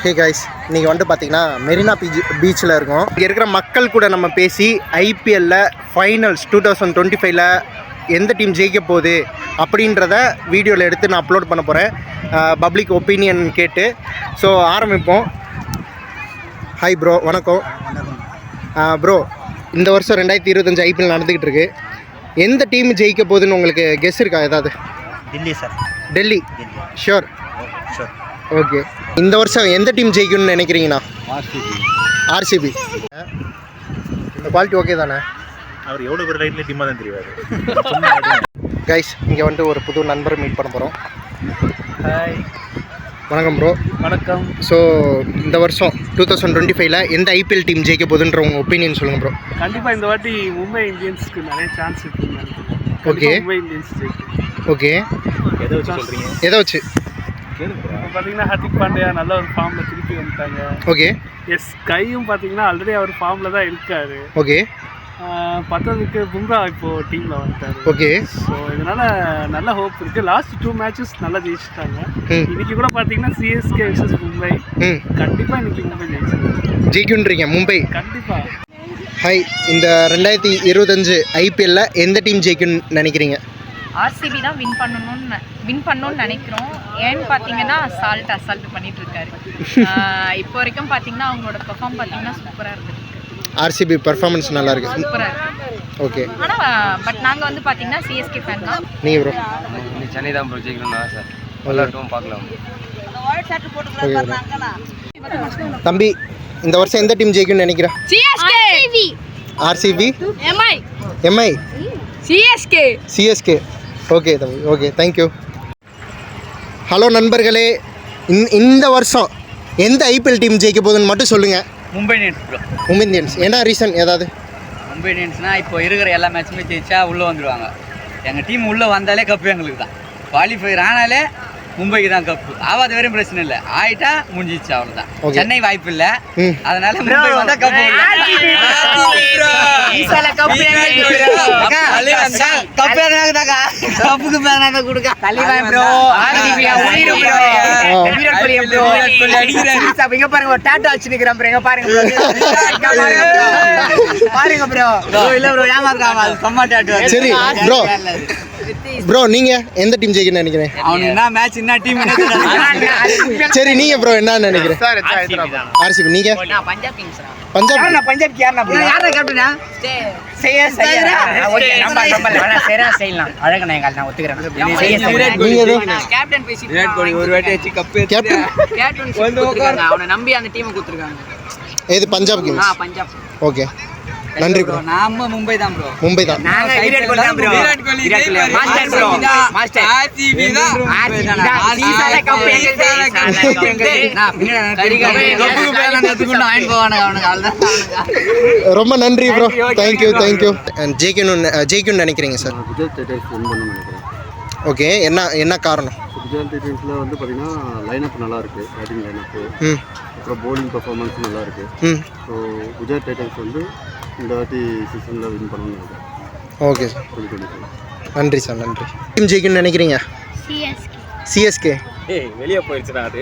Hey guys, இன்றைக்கி வந்துட்டு பார்த்தீங்கன்னா மெரினா பீச்சில் இருக்கோம். இங்கே இருக்கிற மக்கள் கூட நம்ம பேசி ஐபிஎல்லில் ஃபைனல்ஸ் 2025ல் எந்த டீம் ஜெயிக்க போகுது அப்படின்றத வீடியோவில் எடுத்து நான் அப்லோட் பண்ண போகிறேன், பப்ளிக் ஒப்பீனியன் கேட்டு. ஸோ ஆரம்பிப்போம். ஹாய் ப்ரோ, வணக்கம் ப்ரோ. இந்த வருஷம் 2025 ஐபிஎல் நடந்துக்கிட்டு இருக்கு. எந்த டீம் ஜெயிக்க போகுதுன்னு உங்களுக்கு கெஸ் இருக்கா ஏதாவது? Delhi sir. Delhi sure? Sure. Okay, இந்த வருஷம் எந்த டீம் ஜெயிக்கணும்னு நினைக்கிறீங்கண்ணா? ஆர்சிபி. இந்த குவாலிட்டி ஓகே தானே? அவர் எவ்வளோ பேர் ரைட்டில் டீமாக தான் தெரியாது. கைஸ், இங்கே வந்துட்டு ஒரு புது நண்பரை மீட் பண்ண போகிறோம். ஹாய், வணக்கம் ப்ரோ. வணக்கம். ஸோ இந்த வருஷம் 2025ல் எந்த ஐபிஎல் டீம் ஜெயிக்க போகுதுன்ற உங்கள் ஒப்பீனியன் சொல்லுங்கள் ப்ரோ. கண்டிப்பாக இந்த வாட்டி மும்பை இந்தியன்ஸ்க்கு நிறைய சான்ஸ் இருக்குன்னு நினைக்கிறேன். ஓகே. மும்பை இந்தியன்ஸ் ஜெயிக்கும். ஓகே, எதை வச்சு சொல்கிறீங்க? எதை வச்சு? இப்போ பார்த்தீங்கன்னா ஹர்திக் பாண்டியா நல்ல ஒரு ஃபார்மில் திருப்பி வந்துட்டாங்க. ஓகே. எஸ், கையும் பார்த்தீங்கன்னா ஆல்ரெடி அவர் ஃபார்மில் தான் இருக்காரு. ஓகே. பத்ததுக்கு பும்ரா இப்போது டீமில் வந்துட்டாரு. ஓகே. ஸோ இதனால் நல்ல ஹோப் இருக்குது. லாஸ்ட் 2 மேட்சஸ் நல்லா ஜெயிச்சிட்டாங்க. இன்றைக்கி கூட பார்த்தீங்கன்னா சிஎஸ்கே vs மும்பை. கண்டிப்பாக இன்றைக்கி மும்பை ஜெயிக்குன்றீங்க? மும்பை கண்டிப்பாக. ஹாய், இந்த 2025 ஐபிஎல்லில் எந்த டீம் ஜெயிக்குன்னு நினைக்கிறீங்க? ஆர்சிபி தான் வின் பண்ணணும்னு நினைக்கிறோம். ஏன்னு பார்த்தீங்கன்னா அசால்ட் பண்ணிட்டு இருக்காரு. இப்போ வரைக்கும் பார்த்தீங்கன்னா அவங்களோட பெர்ஃபார்ம் பார்த்தீங்கன்னா சூப்பராக இருக்குது. ஆர்சிபி பர்ஃபார்மன்ஸ் நல்லா இருக்கு, சூப்பராக இருக்குது. ஓகே. ஆனால் பட் நாங்கள் வந்து பார்த்தீங்கன்னா சிஎஸ்கே ஃபேன் தான். நீங்கள் ப்ரோ? சென்னை தான் ப்ரோ ஜெயிக்கணும்னா சார், விளையாட்டும் பார்க்கலாம். தம்பி, இந்த வருஷம் எந்த டீம் ஜெயிக்கும்னு நினைக்கிறேன்? ஆர்சிபி? எம்ஐ? சிஎஸ்கே. ஓகே தம்பி, ஓகே, தேங்க்யூ. ஹலோ நண்பர்களே, இந்த வருஷம் எந்த ஐபிஎல் டீம் ஜெயிக்க போகுதுன்னு மட்டும் சொல்லுங்கள். Mumbai Indians bro. Mumbai Indians. என்ன ரீசன் ஏதாவது? மும்பை இந்தியன்ஸ்னால் இப்போ இருக்கிற எல்லா மேட்சுமே ஜெயிச்சா உள்ளே வந்துடுவாங்க. எங்கள் டீம் உள்ளே வந்தாலே கப்பு எங்களுக்கு தான். குவாலிஃபை ஆனாலே மும்பைக்கு தான் கப்பு. ஆகாத வரையும் பிரச்சனை இல்லை, ஆயிட்டா முடிஞ்சிச்சு, அவ்வளோதான். சென்னை வாய்ப்பு இல்லை, அதனால மும்பை வந்தால் கப்பு. கப்புக்கு பேனாக கொடுக்க இங்க பாருங்க, டாட்டா வச்சு நிக்கிறேன் பாருங்க பாருங்க ப்ரோ. இல்ல ப்ரோ, ஏமாத்துறாங்க, செம்ம டாட்டா. சரி ப்ரோ, நீங்க எந்த டீம் ஜெயிக்கணும்னு நினைக்கிறேன்? அவனுக்கு என்ன மேட்ச், என்ன டீம்? சரி, நீங்க ப்ரோ என்ன நினைக்கிறேன்? ஆர்சிபி. நீங்க? பஞ்சாப் கிங்ஸ். பஞ்சாப். பஞ்சாப் யாரா ப்ரோ? யாரா கேப்டனா? ஓகே, நம்ம சரியா செய்யலாம். அழகா நான் ஒத்துக்கிறேன். கேப்டன் பேசி விராட் கோலி ஒரு வாட்டி வச்சு கப் கேப்டன் கொடுத்திருக்காங்க. அவனை நம்பி அந்த டீமை கொடுத்திருக்காங்க. இது பஞ்சாப் கிங்ஸ். பஞ்சாப். ஓகே, நன்றி ப்ரோ. நாம மும்பை தான் ப்ரோ. மும்பை தான். நாங்க விராட் கோலி தான் bro. Virat Kohli master bro. Master RCB தான். சீசால கப் எங்க நான் பின்னாடி கப்பு பேனா எடுத்துட்டு வாங்கி போவானே அவனுக்கு. அவ்வளவுதான். ரொம்ப நன்றி ப்ரோ, தேங்க்யூ. ஜெயிக்கணும்னு நினைக்கிறீங்க சார்? குஜராத் டைட்டன்ஸ் வின் பண்ணணும்னு நினைக்கிறேன். ஓகே, என்ன காரணம்? குஜராத் டைட்டன்ஸில் வந்து பார்த்தீங்கன்னா லைனப் நல்லா இருக்குது, பேட்டிங் லைனப்பு, அப்புறம் பவுலிங் பர்ஃபார்மன்ஸ் நல்லா இருக்குது. ஸோ குஜராத் டைட்டன்ஸ் வந்து இந்த வாட்டி சீசனில் வின் பண்ணணும்னு நினைக்கிறேன். ஓகே சார், நன்றி சார், நன்றி. டீம் ஜெயிக்கணும்னு நினைக்கிறீங்க? சிஎஸ்கே. வெளியே போயிடுச்சுடா அது.